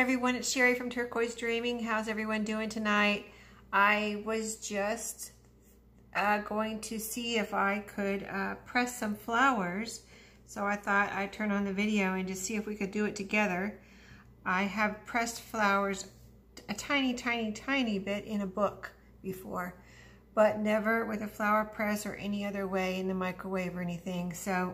everyone, it's Sherry from Turquoise Dreaming. How's everyone doing tonight? I was just going to see if I could press some flowers. So I thought I'd turn on the video and just see if we could do it together. I have pressed flowers a tiny bit in a book before, but never with a flower press or any other way in the microwave or anything. So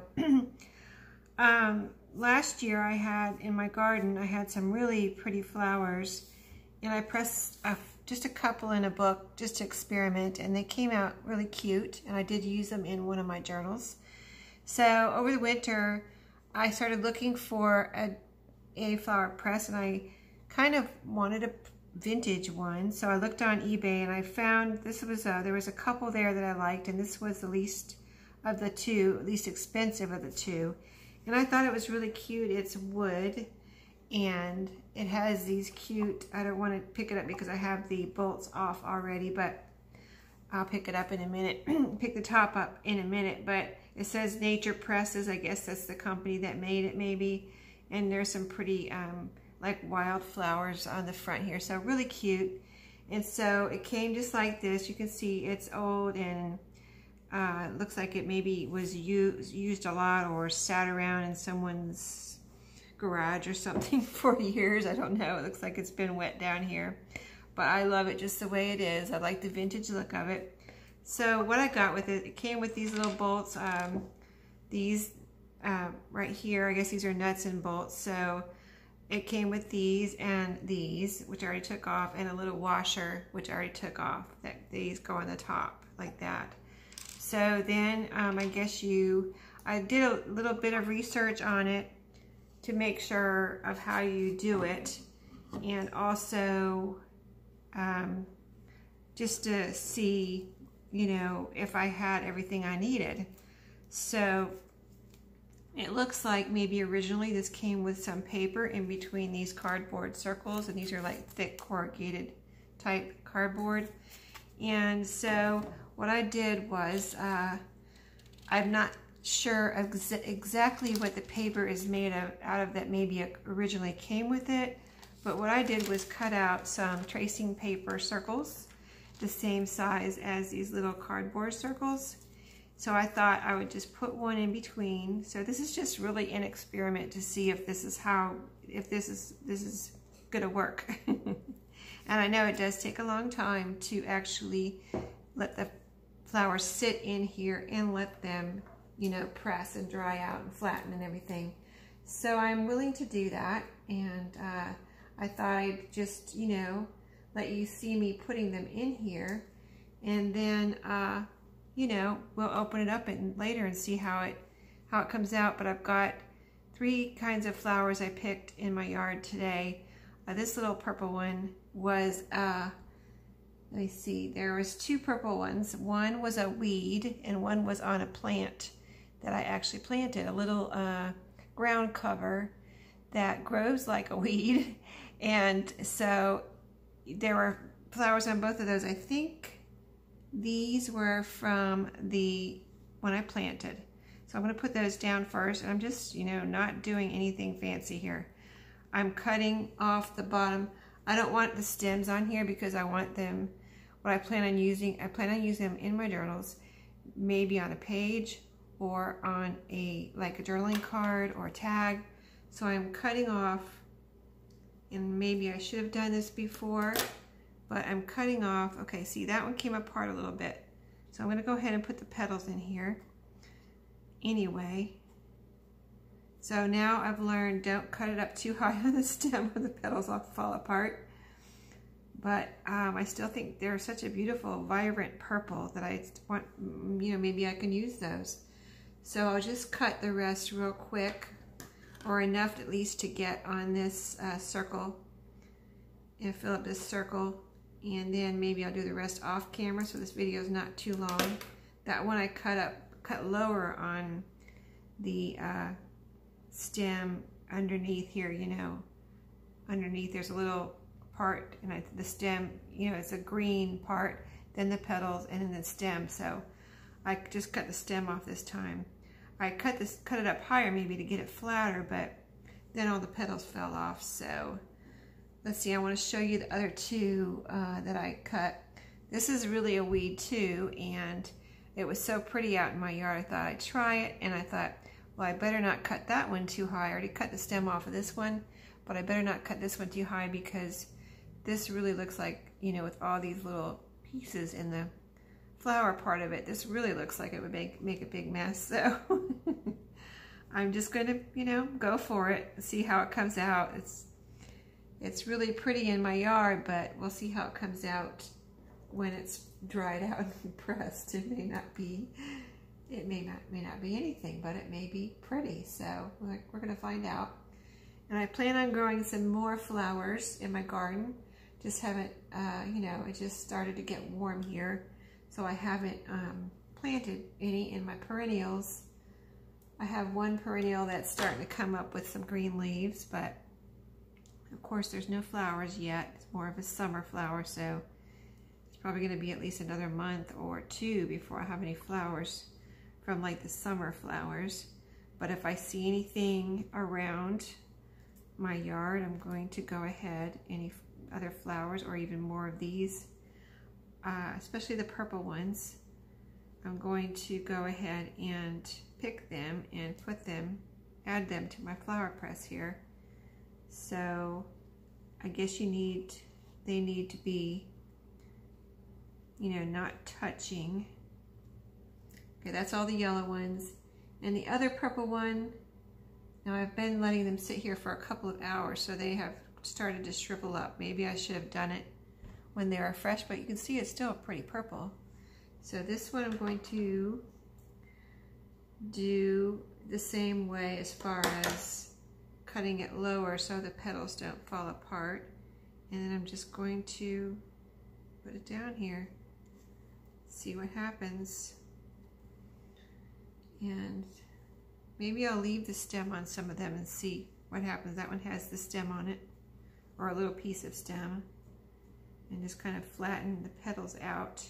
last year I had in my garden, I had some really pretty flowers, and I pressed just a couple in a book just to experiment, and they came out really cute, and I did use them in one of my journals. So over the winter I started looking for a flower press, and I kind of wanted a vintage one, so I looked on eBay and I found this was there was a couple there that I liked, and this was the least of the two, least expensive of the two. And I thought it was really cute. It's wood, and it has these cute, I don't want to pick it up because I have the bolts off already, but I'll pick it up in a minute, pick the top up in a minute. But it says Nature Presses. I guess that's the company that made it maybe. And there's some pretty like wildflowers on the front here, so really cute. And so it came just like this. You can see it's old, and it looks like it maybe was used a lot or sat around in someone's garage or something for years. I don't know. It looks like it's been wet down here. But I love it just the way it is. I like the vintage look of it. So what I got with it, it came with these little bolts. These right here, I guess these are nuts and bolts. So it came with these and these, which I already took off, and a little washer, which I already took off. These go on the top like that. So then I guess I did a little bit of research on it to make sure of how you do it, and also just to see, you know, if I had everything I needed. So it looks like maybe originally this came with some paper in between these cardboard circles, and these are like thick corrugated type cardboard. And so what I did was, I'm not sure exactly what the paper is made out of that maybe originally came with it, but what I did was cut out some tracing paper circles the same size as these little cardboard circles. So I thought I would just put one in between. So this is just really an experiment to see if this is gonna work. And I know it does take a long time to actually let the flowers sit in here and let them, you know, press and dry out and flatten and everything. So I'm willing to do that, and I thought I'd just, you know, let you see me putting them in here, and then you know, we'll open it up later and see how it comes out. But I've got 3 kinds of flowers I picked in my yard today. This little purple one was let me see, there was 2 purple ones. One was a weed and one was on a plant that I actually planted, a little ground cover that grows like a weed. And so there were flowers on both of those. I think these were from the one I planted. So I'm going to put those down first, and I'm just, you know, not doing anything fancy here. I'm cutting off the bottom. I don't want the stems on here because I want them, what I plan on using them in my journals, maybe on a page or on like a journaling card or a tag. So I'm cutting off, and maybe I should have done this before, but I'm cutting off. Okay, see, that one came apart a little bit. So I'm going to go ahead and put the petals in here anyway. So now I've learned, don't cut it up too high on the stem or the petals will fall apart. But I still think they're such a beautiful, vibrant purple that I want, you know, maybe I can use those. So I'll just cut the rest real quick, or enough at least to get on this circle, and fill up this circle. And then maybe I'll do the rest off camera so this video is not too long. That one I cut lower on the stem underneath here, you know. Underneath there's a little part, and the stem, you know, it's a green part, then the petals, and then the stem. So I just cut the stem off this time. I cut it up higher maybe to get it flatter, but then all the petals fell off. So let's see, I want to show you the other two that I cut. This is really a weed too, and it was so pretty out in my yard. I thought I'd try it, and I thought, well, I better not cut that one too high. I already cut the stem off of this one, but I better not cut this one too high because this really looks like, you know, with all these little pieces in the flower part of it, this really looks like it would make a big mess. So I'm just going to, you know, go for it, see how it comes out. It's really pretty in my yard, but we'll see how it comes out when it's dried out and pressed. It may not be anything, but it may be pretty. So we're going to find out. And I plan on growing some more flowers in my garden. Just haven't, you know, it just started to get warm here, so I haven't planted any in my perennials. I have one perennial that's starting to come up with some green leaves, but of course there's no flowers yet. It's more of a summer flower, so it's probably going to be at least another month or two before I have any flowers from like the summer flowers. But if I see anything around my yard, I'm going to go ahead, any other flowers or even more of these, especially the purple ones, I'm going to go ahead and pick them and put them, add them to my flower press here. So I guess they need to be, you know, not touching. Okay, that's all the yellow ones. And the other purple one, now I've been letting them sit here for a couple of hours, so they have started to shrivel up. Maybe I should have done it when they are fresh, but you can see it's still pretty purple. So this one I'm going to do the same way as far as cutting it lower so the petals don't fall apart. And then I'm just going to put it down here, see what happens. And maybe I'll leave the stem on some of them and see what happens. That one has the stem on it, or a little piece of stem, and just kind of flatten the petals out.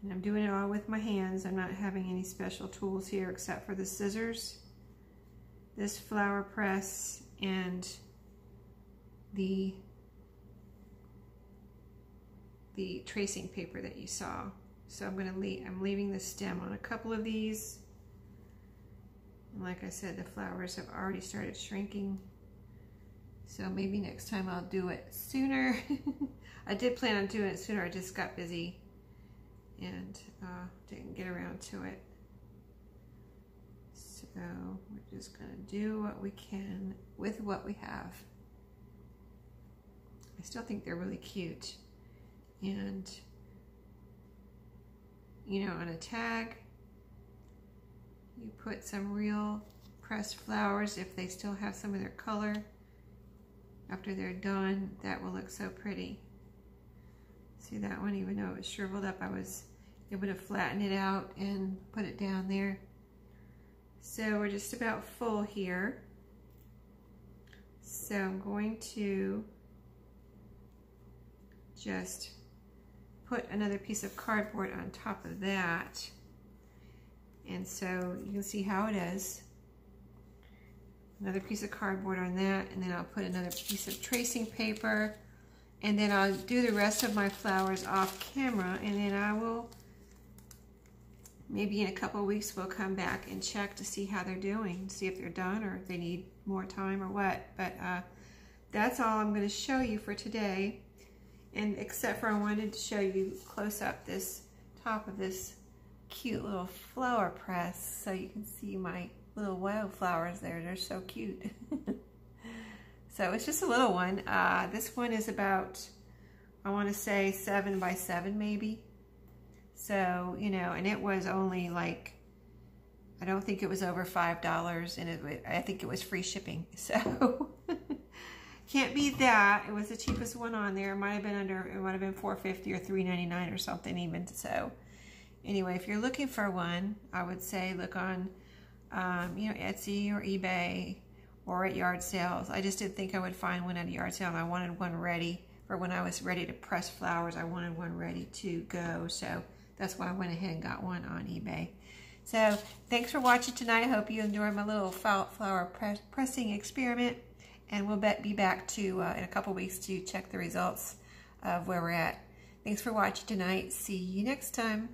And I'm doing it all with my hands. I'm not having any special tools here except for the scissors, this flower press, and the tracing paper that you saw. So I'm leaving the stem on a couple of these. And like I said, the flowers have already started shrinking. So maybe next time I'll do it sooner. I did plan on doing it sooner, I just got busy and didn't get around to it. So we're just gonna do what we can with what we have. I still think they're really cute. And, you know, on a tag, you put some real pressed flowers if they still have some of their color. After they're done, that will look so pretty. See that one, even though it was shriveled up, I was able to flatten it out and put it down there. So we're just about full here. So I'm going to just put another piece of cardboard on top of that. And so you can see how it is. Another piece of cardboard on that, and then I'll put another piece of tracing paper, and then I'll do the rest of my flowers off camera, and then I will, maybe in a couple of weeks, we'll come back and check to see how they're doing, see if they're done or if they need more time or what. But that's all I'm going to show you for today. And except for I wanted to show you close up this top of this cute little flower press so you can see my little wildflowers there. They're so cute. So it's just a little one. This one is about, I want to say 7 by 7 maybe. So, you know, and it was only like, I don't think it was over $5, and I think it was free shipping. So can't beat that. It was the cheapest one on there. It might have been $4.50 or $3.99 or something even. So anyway, if you're looking for one, I would say look on you know, Etsy or eBay or at yard sales. I just didn't think I would find one at a yard sale, and I wanted one ready for when I was ready to press flowers. I wanted one ready to go, so that's why I went ahead and got one on eBay. So thanks for watching tonight. I hope you enjoyed my little flower pressing experiment, And we'll be back to in a couple weeks to check the results of where we're at. Thanks for watching tonight. See you next time.